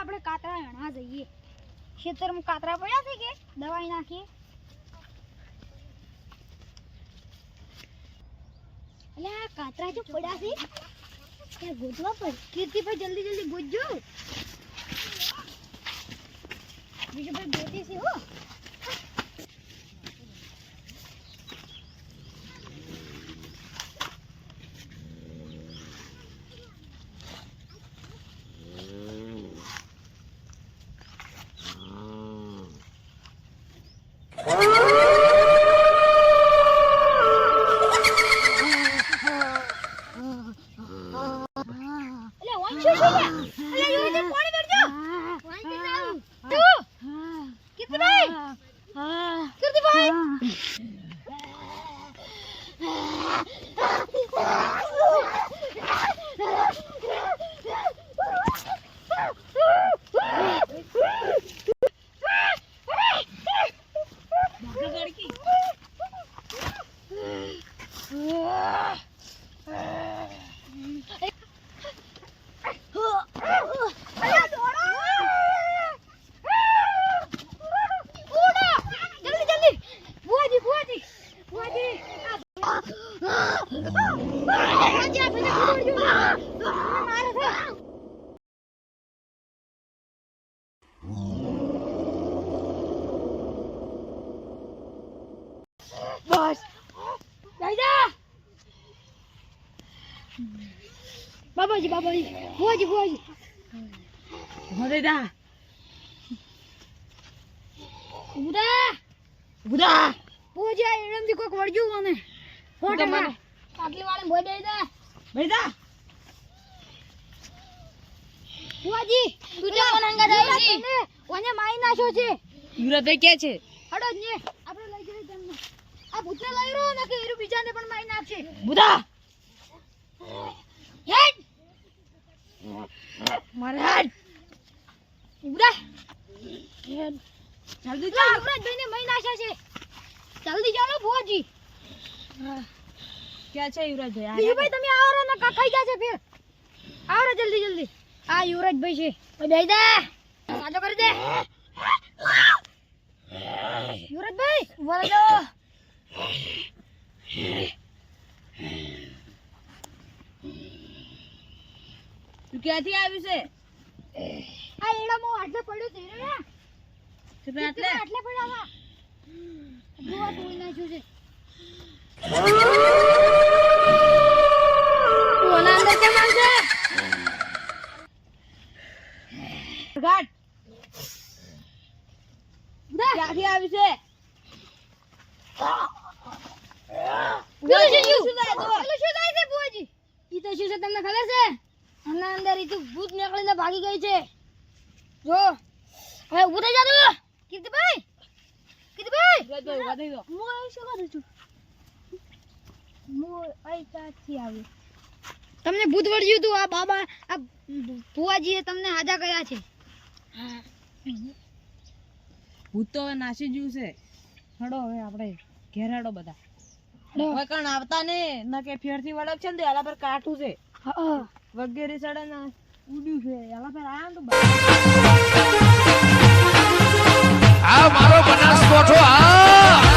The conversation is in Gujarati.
આપણે કાતરા હણા જઈએ ખેતરમાં કાતરા પડ્યા છે કે દવાઈ નાખીએ એટલે આ કાતરા જો પડ્યા છે ત્યાં ગોતવા પડ કીર્તિભાઈ જલ્દી જલ્દી ગોતજો બીજું ભાઈ ગોતી છે હો બસ દાદા બાબાજી ભુવાજી દાદા ઉડા ભુવાજી આ એરમથી કોક વળજુ મને ફોટો મને આટલી વાળે બોય દઈ દે બેદા ભુવાજી તું જે કોણ હંગા જાય છે ઓને મારી નાખ્યો છે યુરાભાઈ કે છે હડો ને આપણે લઈ જઈએ તમને આ ભૂતને લઈ રહ્યો ને કે એરું બીજાને પણ મારી નાખશે બુધા હેડ મારે હેડ ઉડા હેડ જલ્દી ચાલ યુવરાજભાઈને મારી નાખ્યા છે જલ્દી ચાલો ભુવાજી क्या છે યુવરાજભાઈ બીજુભાઈ તમે આવો રે ને ખાઈ જશે ફેર આવો રે જલ્દી જલ્દી આ યુવરાજભાઈ છે ઓય દઈ દે સાજો કરી દે યુવરાજભાઈ વળજો તું ક્યાંથી આવ્યું છે આ એડામાં આટલે પડ્યો છે રે આટલે આટલે પડ્યા હતા જોવા તોડી નાખ્યું છે તું અંદર કેમ આવશે ઘાટ ક્યાંથી આવ્યું છે શું થાય છે બુઆજી ઈ તો શું છે તમને ખબર છે આના અંદર ઈ તો ભૂત નીકળીને ભાગી ગઈ છે જો હવે ઊભો થઈ જા તું કીર્તિભાઈ ઉભા થઈ જાઓ. હું અહીં શું કરું છું હું અહીં ક્યાંથી આવ્યો તમને ભૂત વળગ્યું તું આ બાબા આ બુઆજીએ તમને હાજા કર્યા છે ભૂત તો હવે નાસી ગયું છે હડો હવે આપણે ઘેરાડો બધા કોઈ કણ આવતા ને ના કે ફેરથી વળક છે ને તો એલા પર કાઠું છે વગેરે સડે ને ઉડ્યું છે એલા પર આયા ને તો આ મારો બનાસકોઠો આ